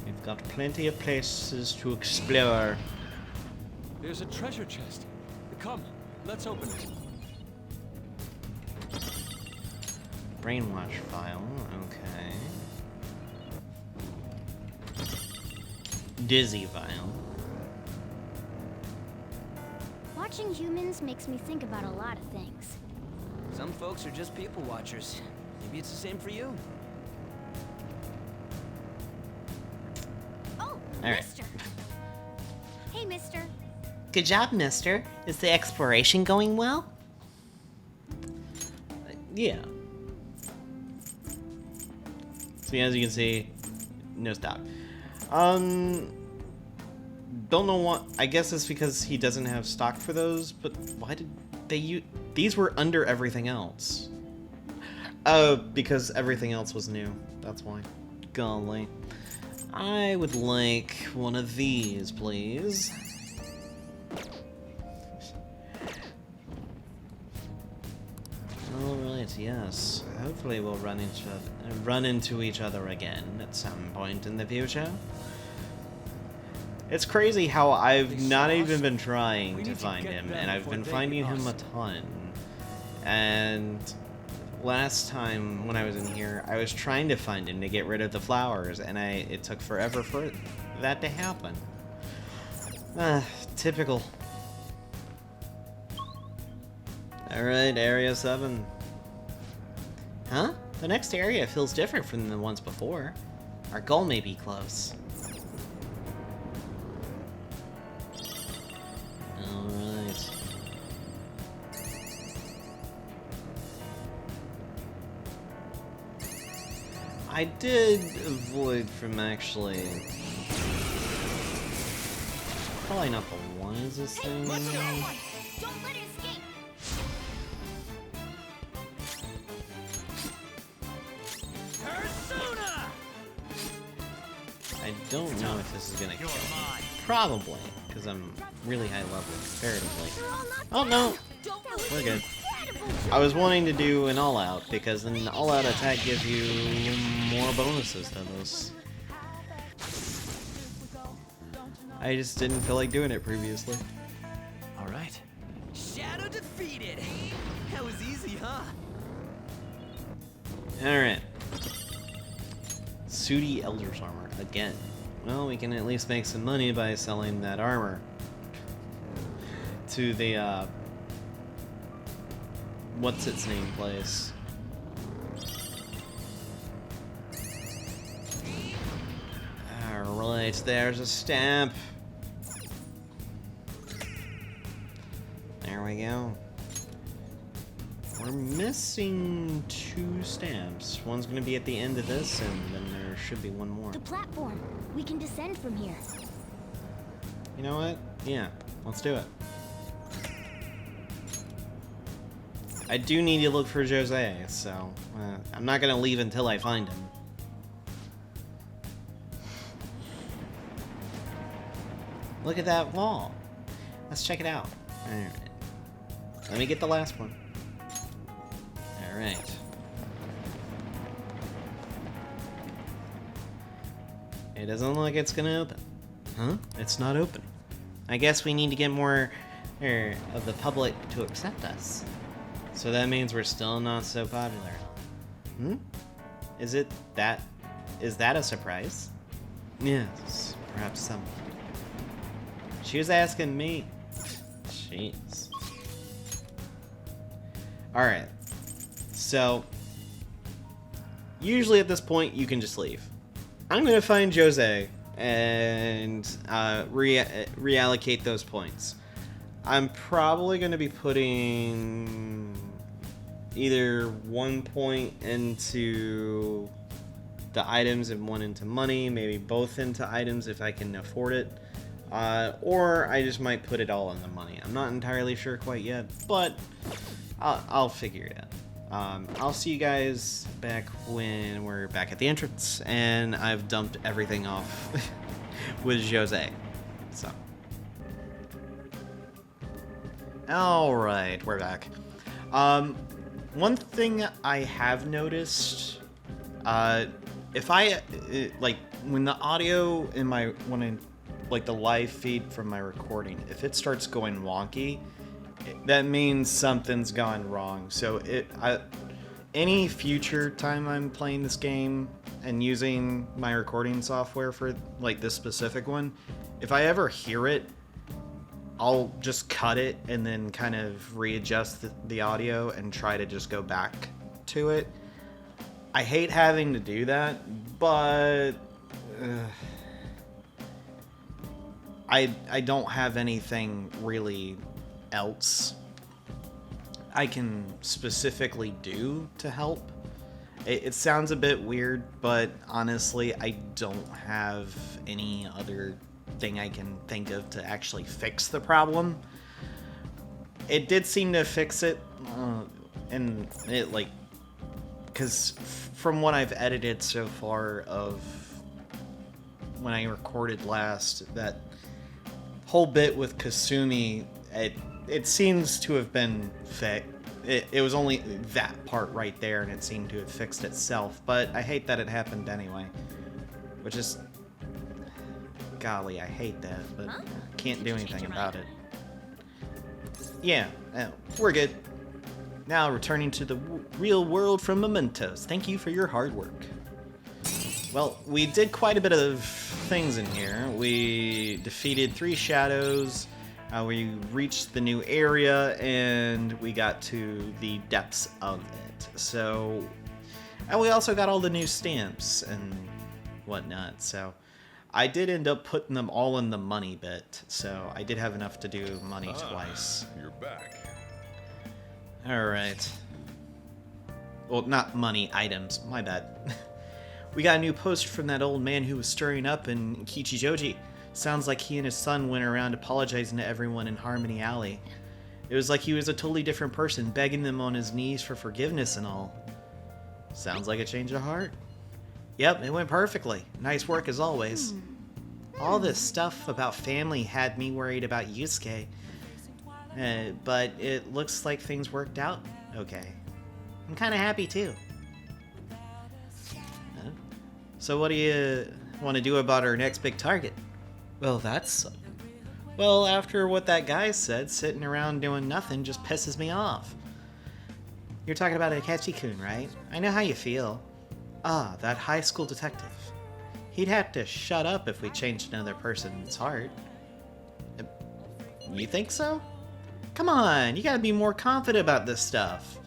We've got plenty of places to explore. There's a treasure chest. Come. Let's open it. Brainwash file, okay. Dizzy vial. Watching humans makes me think about a lot of things. Some folks are just people watchers. Maybe it's the same for you. Oh, right. mister. Hey, mister. Good job, mister. Is the exploration going well? Yeah. So as you can see, no stock. Don't know what. I guess it's because he doesn't have stock for those. But why did they use? These were under everything else. Oh, because everything else was new. That's why. Golly. I would like one of these, please. Alright, yes. Hopefully we'll run into each other again at some point in the future. It's crazy how I've not even been trying to find him, and I've been finding him a ton. And last time when I was in here, I was trying to find him to get rid of the flowers, and it took forever for that to happen. Typical. Alright, Area 7. Huh? The next area feels different from the ones before. Our goal may be close. Alright. I did avoid from actually... Probably not the wisest thing. Don't let it escape. I don't know if this is gonna kill me. Probably, because I'm really high level, comparatively. Oh no! We're good. I was wanting to do an all-out, because an all-out attack gives you more bonuses to this. I just didn't feel like doing it previously. All right. Shadow defeated. That was easy, huh? Alright. Sooty Elder's Armor, again. Well, we can at least make some money by selling that armor to the, what's-its-name place. Alright, there's a stamp. There we go. We're missing 2 stamps. One's gonna be at the end of this, and then there should be one more. The platform. We can descend from here. You know what? Yeah, let's do it. I do need to look for Jose, so I'm not gonna leave until I find him. Look at that wall. Let's check it out. Alright. Let me get the last one. Alright. It doesn't look like it's gonna open. Huh? It's not opening. I guess we need to get more of the public to accept us. So that means we're still not so popular. Hmm? Is that a surprise? Yes, perhaps somewhat. She was asking me. Jeez. Alright. So, usually at this point, you can just leave. I'm gonna find Jose and reallocate those points. I'm probably gonna be putting either 1 point into the items and 1 into money, maybe both into items if I can afford it. Or I just might put it all in the money. I'm not entirely sure quite yet, but I'll figure it out. I'll see you guys back when we're back at the entrance and I've dumped everything off with Jose. So. Alright, we're back. One thing I have noticed, if I, like, when the audio in like the live feed from my recording, if it starts going wonky, that means something's gone wrong. So any future time I'm playing this game and using my recording software for like this specific one, if I ever hear it, I'll just cut it and then kind of readjust the audio and try to just go back to it. I hate having to do that, but I don't have anything really else I can specifically do to help. It sounds a bit weird, but honestly, I don't have any other thing I can think of to actually fix the problem. It did seem to fix it, and it like, because from what I've edited so far of when I recorded last, that whole bit with Kasumi, it seems to have been fixed. It was only that part right there, and it seemed to have fixed itself, but I hate that it happened anyway. Which is... golly, I hate that, but can't do anything about it. Yeah, we're good. Now, returning to the real world from Mementos. Thank you for your hard work. Well, we did quite a bit of things in here. We defeated 3 shadows, we reached the new area, and we got to the depths of it. So, and we also got all the new stamps and whatnot, so I did end up putting them all in the money bit, so I did have enough to do money twice. You're back. Alright. Well, not money, items. My bad. We got a new post from that old man who was stirring up in Kichijoji. Sounds like he and his son went around apologizing to everyone in Harmony Alley. It was like he was a totally different person, begging them on his knees for forgiveness and all. Sounds like a change of heart. Yep, it went perfectly. Nice work as always. All this stuff about family had me worried about Yusuke. But it looks like things worked out okay. I'm kind of happy too. So what do you want to do about our next big target? Well, well, after what that guy said, sitting around doing nothing just pisses me off. You're talking about Akechi-kun, right? I know how you feel. Ah, that high school detective. He'd have to shut up if we changed another person's heart. You think so? Come on, you gotta be more confident about this stuff.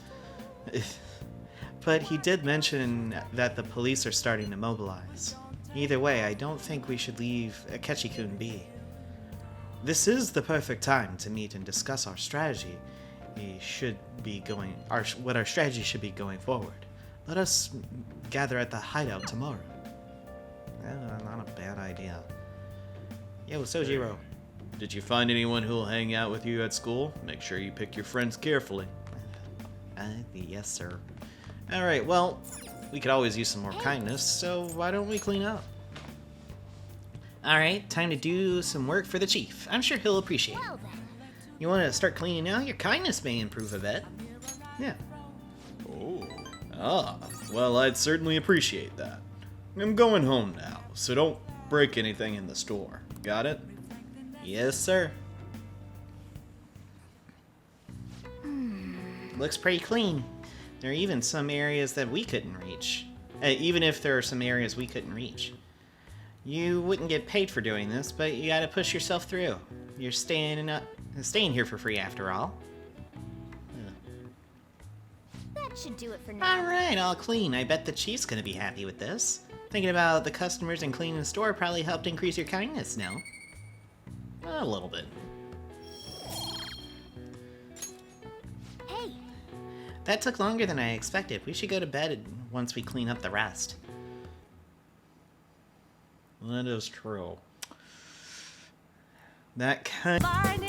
But he did mention that the police are starting to mobilize. Either way, I don't think we should leave Akechi-kun be. This is the perfect time to meet and discuss our strategy. What our strategy should be going forward. Let us gather at the hideout tomorrow. Not a bad idea. Yo, Sojiro. Did you find anyone who'll hang out with you at school? Make sure you pick your friends carefully. Yes, sir. Alright, well, we could always use some more kindness, so why don't we clean up? Alright, time to do some work for the chief. I'm sure he'll appreciate it. Well then. You want to start cleaning now? Your kindness may improve a bit. Yeah. Oh. Ah, well, I'd certainly appreciate that. I'm going home now, so don't break anything in the store. Got it? Yes, sir. Looks pretty clean. There are even some areas that we couldn't reach. Even if there are some areas we couldn't reach. You wouldn't get paid for doing this, but you gotta push yourself through. You're staying here for free after all. That should do it for now. Alright, all clean. I bet the chief's gonna be happy with this. Thinking about the customers and cleaning the store probably helped increase your kindness, no? A little bit. Hey, That took longer than I expected. We should go to bed once we clean up the rest. That is true. That kind